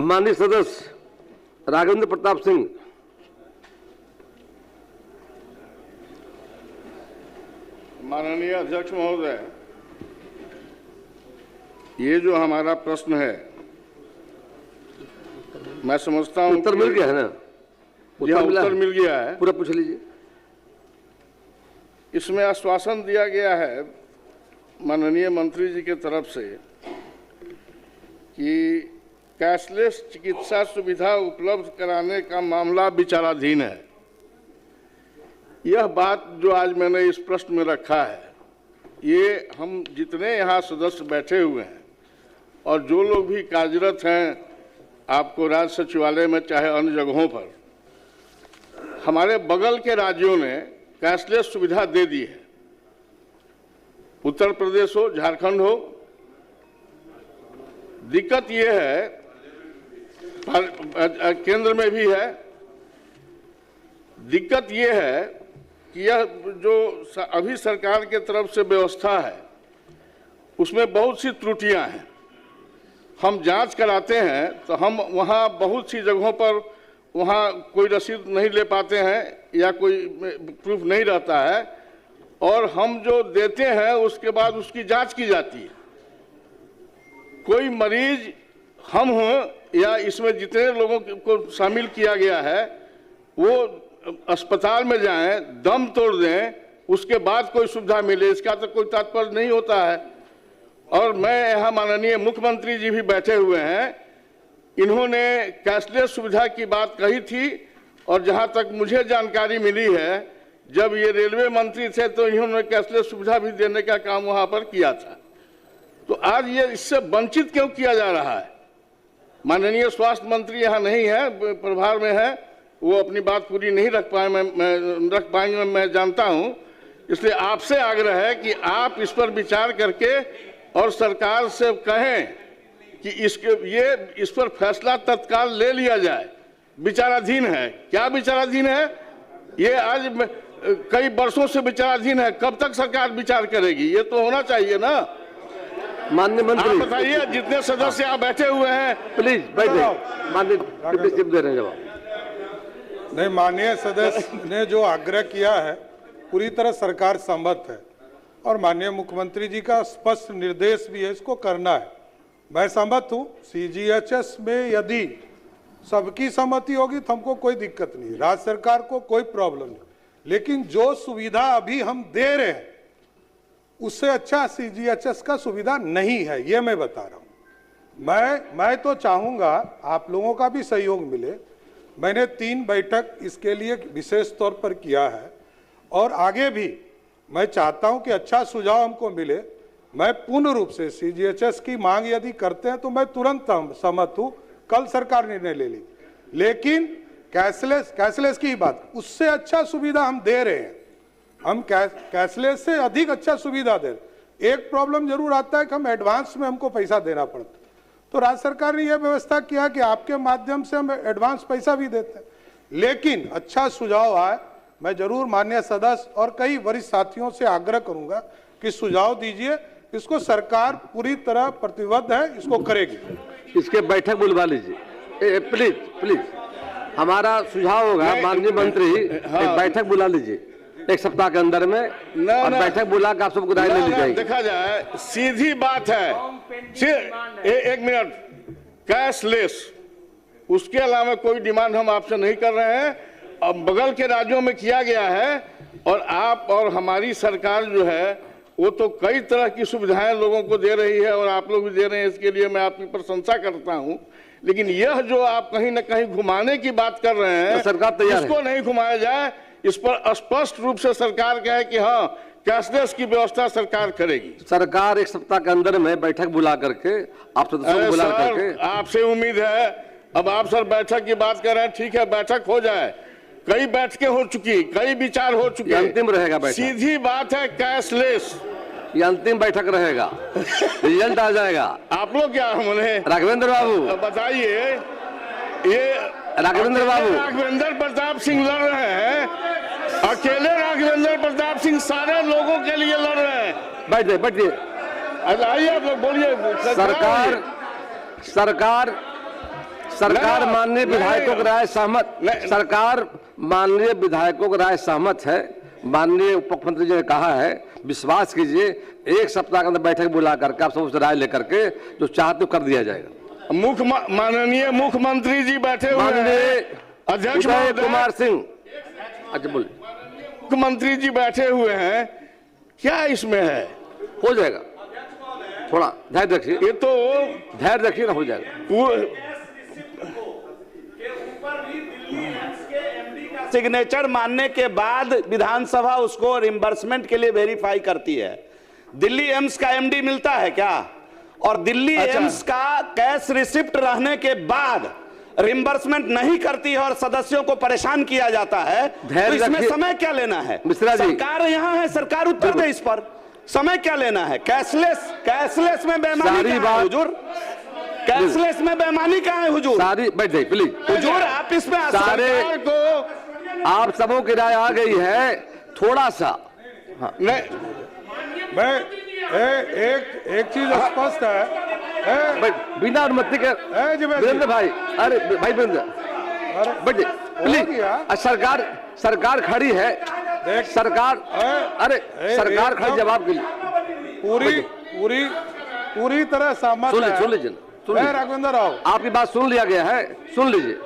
माननीय सदस्य राघवेंद्र प्रताप सिंह। माननीय अध्यक्ष महोदय, ये जो हमारा प्रश्न है, मैं समझता हूँ उत्तर मिल गया है ना? उत्तर मिल गया है, पूरा पूछ लीजिए। इसमें आश्वासन दिया गया है माननीय मंत्री जी के तरफ से कि कैशलेस चिकित्सा सुविधा उपलब्ध कराने का मामला विचाराधीन है। यह बात जो आज मैंने इस प्रश्न में रखा है, ये हम जितने यहाँ सदस्य बैठे हुए हैं और जो लोग भी कार्यरत हैं आपको राज्य सचिवालय में चाहे अन्य जगहों पर, हमारे बगल के राज्यों ने कैशलेस सुविधा दे दी है। उत्तर प्रदेश हो, झारखंड हो। दिक्कत ये है, केंद्र में भी है। दिक्कत ये है कि यह जो अभी सरकार के तरफ से व्यवस्था है उसमें बहुत सी त्रुटियां हैं। हम जांच कराते हैं तो हम वहाँ बहुत सी जगहों पर वहाँ कोई रसीद नहीं ले पाते हैं या कोई प्रूफ नहीं रहता है, और हम जो देते हैं उसके बाद उसकी जांच की जाती है। कोई मरीज हम हों या इसमें जितने लोगों को शामिल किया गया है वो अस्पताल में जाएं, दम तोड़ दें, उसके बाद कोई सुविधा मिले, इसका तो कोई तात्पर्य नहीं होता है। और मैं यहाँ माननीय मुख्यमंत्री जी भी बैठे हुए हैं, इन्होंने कैशलेस सुविधा की बात कही थी, और जहाँ तक मुझे जानकारी मिली है जब ये रेलवे मंत्री थे तो इन्होंने कैशलेस सुविधा भी देने का काम वहाँ पर किया था। तो आज ये इससे वंचित क्यों किया जा रहा है? माननीय स्वास्थ्य मंत्री यहाँ नहीं है, प्रभार में है, वो अपनी बात पूरी नहीं रख पाएंगे मैं जानता हूँ। इसलिए आपसे आग्रह है कि आप इस पर विचार करके और सरकार से कहें कि इस पर फैसला तत्काल ले लिया जाए। विचाराधीन है। क्या विचाराधीन है? ये आज कई वर्षों से विचाराधीन है। कब तक सरकार विचार करेगी? ये तो होना चाहिए ना। माननीय मंत्री, आप बताइए, जितने सदस्य आप बैठे हुए हैं, प्लीज बैठे। माननीय दे रहे हैं जवाब। नहीं, माननीय सदस्य ने जो आग्रह किया है पूरी तरह सरकार सहमत है, और माननीय मुख्यमंत्री जी का स्पष्ट निर्देश भी है इसको करना है। मैं सहमत हूँ। सीजीएचएस में यदि सबकी सहमति होगी तो हमको कोई दिक्कत नहीं, राज्य सरकार को कोई प्रॉब्लम नहीं, लेकिन जो सुविधा अभी हम दे रहे हैं उससे अच्छा सीजीएचएस का सुविधा नहीं है, ये मैं बता रहा हूँ। मैं तो चाहूँगा आप लोगों का भी सहयोग मिले। मैंने 3 बैठक इसके लिए विशेष तौर पर किया है, और आगे भी मैं चाहता हूं कि अच्छा सुझाव हमको मिले। मैं पूर्ण रूप से सीजीएचएस की मांग यदि करते हैं तो मैं तुरंत सहमत हूं, कल सरकार निर्णय ले लेगी। लेकिन कैशलेस की बात, उससे अच्छा सुविधा हम दे रहे हैं। हम कैशलेस से अधिक अच्छा सुविधा दे रहे हैं। एक प्रॉब्लम जरूर आता है कि हम एडवांस में हमको पैसा देना पड़ता है, तो राज्य सरकार ने यह व्यवस्था किया कि आपके माध्यम से हम एडवांस पैसा भी देते हैं। लेकिन अच्छा सुझाव आए, मैं जरूर माननीय सदस्य और कई वरिष्ठ साथियों से आग्रह करूंगा कि सुझाव दीजिए। इसको सरकार पूरी तरह प्रतिबद्ध है, इसको करेगी। इसके बैठक बुलवा लीजिए प्लीज प्लीज। हमारा सुझाव होगा माननीय मंत्री, एक बैठक बुला लीजिए 1 सप्ताह के अंदर में, और बैठक बुला कर आप सबको राय ले ली जाएगी। देखा जाए, सीधी बात है। एक मिनट, कैशलेस, उसके अलावा कोई डिमांड हम आपसे नहीं कर रहे हैं। अब बगल के राज्यों में किया गया है, और आप और हमारी सरकार जो है वो तो कई तरह की सुविधाएं लोगों को दे रही है, और आप लोग भी दे रहे हैं, इसके लिए मैं आपकी प्रशंसा करता हूं। लेकिन यह जो आप कहीं न कहीं घुमाने की बात कर रहे हैं, तो सरकार तैयार है। इसको नहीं घुमाया जाए। इस पर स्पष्ट रूप से सरकार कहे कि हाँ, कैशलेस की व्यवस्था सरकार करेगी। सरकार 1 सप्ताह के अंदर में बैठक बुला करके आप सदस्यों को बुला करके, आपसे उम्मीद है। अब आप सर बैठक की बात कर रहे हैं, ठीक है, बैठक हो जाए। कई बैठकें हो चुकी, कई विचार हो चुके, अंतिम रहेगा बैठक। सीधी बात है, कैशलेस ये अंतिम बैठक रहेगा, रिजल्ट आ जाएगा। आप लोग क्या होने? राघवेंद्र बाबू बताइए, ये राघवेंद्र बाबू, राघवेंद्र प्रताप सिंह लड़ रहे हैं, अकेले राघवेंद्र प्रताप सिंह सारे लोगों के लिए लड़ रहे हैं। बैठिए बैठिए, आइए आप लोग बोलिए। सरकार माननीय विधायकों की राय सहमत, सरकार माननीय विधायकों की राय सहमत है। माननीय उप मुख्यमंत्री जी ने कहा है, विश्वास कीजिए 1 सप्ताह के अंदर बैठक बुला करके आप सबसे राय लेकर के जो चाहते कर दिया जाएगा। माननीय मुख्यमंत्री जी बैठे हुए हैं, अध्यक्ष कुमार सिंह, अच्छा बोलिए, मुख्यमंत्री जी बैठे हुए हैं, क्या इसमें है? हो जाएगा, थोड़ा धैर्य रखिए, ये तो धैर्य रखिए ना, हो जाएगा। सिग्नेचर मानने के बाद विधानसभा उसको रिम्बर्समेंट के लिए वेरीफाई करती है। दिल्ली एम्स का एमडी मिलता है क्या? और दिल्ली एम्स का कैश रिसिप्ट रहने के बाद रिम्बर्समेंट नहीं करती है और सदस्यों को परेशान किया जाता है, तो इसमें समय क्या लेना है? सरकार यहाँ है, सरकार उत्तर दे इस पर, समय क्या लेना है? कैशलेस में बेईमानी कहाँ है हुजूर? कैशलेस में बेईमानी कहाँ है हुजूर? सारी बैठ जाइए प्लीज हुजूर, आप इसमें सारे को आप सबों की राय आ गई है, थोड़ा सा नहीं, मैं एक चीज स्पष्ट है, बिना अनुमति के वीरेंद्र भाई, अरे भाई वीरेंद्र बैठ प्लीज, सरकार खड़ी है, सरकार, अरे सरकार खड़ी जवाब के लिए पूरी तरह सहमत है। सुन लीजिए राघवेंद्र राव, आपकी बात सुन लिया गया है, सुन लीजिए।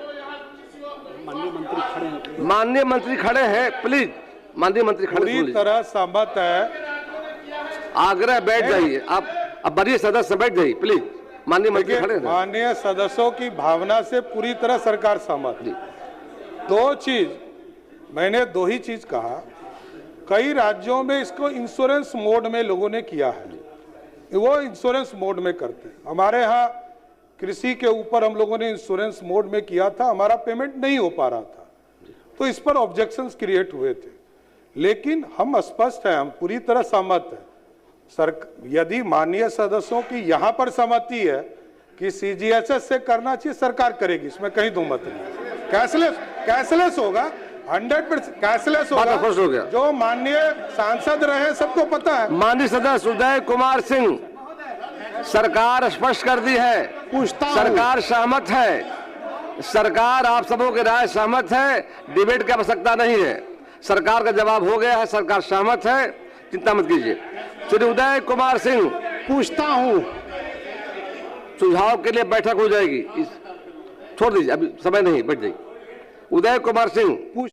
माननीय मंत्री खड़े हैं, प्लीज माननीय मंत्री खड़े, पूरी तरह सहमत है। आग्रह, बैठ जाइए आप, अब वरीय सदस्य बैठ जाइए प्लीज, माननीय मंत्री खड़े हैं। माननीय सदस्यों की भावना से पूरी तरह सरकार सहमत है। मैंने दो ही चीज कहा, कई राज्यों में इसको इंश्योरेंस मोड में लोगों ने किया है, वो इंश्योरेंस मोड में करते हैं। हमारे यहाँ कृषि के ऊपर हम लोगों ने इंश्योरेंस मोड में किया था, हमारा पेमेंट नहीं हो पा रहा था, तो इस पर ऑब्जेक्शंस क्रिएट हुए थे, लेकिन हम स्पष्ट हैं, हम पूरी तरह सहमत हैं। यदि माननीय सदस्यों की यहाँ पर सहमति है कि सीजीएचएस से करना चाहिए, सरकार करेगी, इसमें कहीं दो मत नहीं। कैशलेस होगा, 100% कैशलेस होगा, जो माननीय सांसद रहे सबको पता है। माननीय सदस्य उदय कुमार सिंह, सरकार स्पष्ट कर दी है, सरकार सहमत है, सरकार आप सबों की राय सहमत है, डिबेट की आवश्यकता नहीं है, सरकार का जवाब हो गया है, सरकार सहमत है, चिंता मत कीजिए। श्री उदय कुमार सिंह, पूछता हूं, सुझाव के लिए बैठक हो जाएगी, छोड़ दीजिए, अभी समय नहीं, बैठ जाइए। उदय कुमार सिंह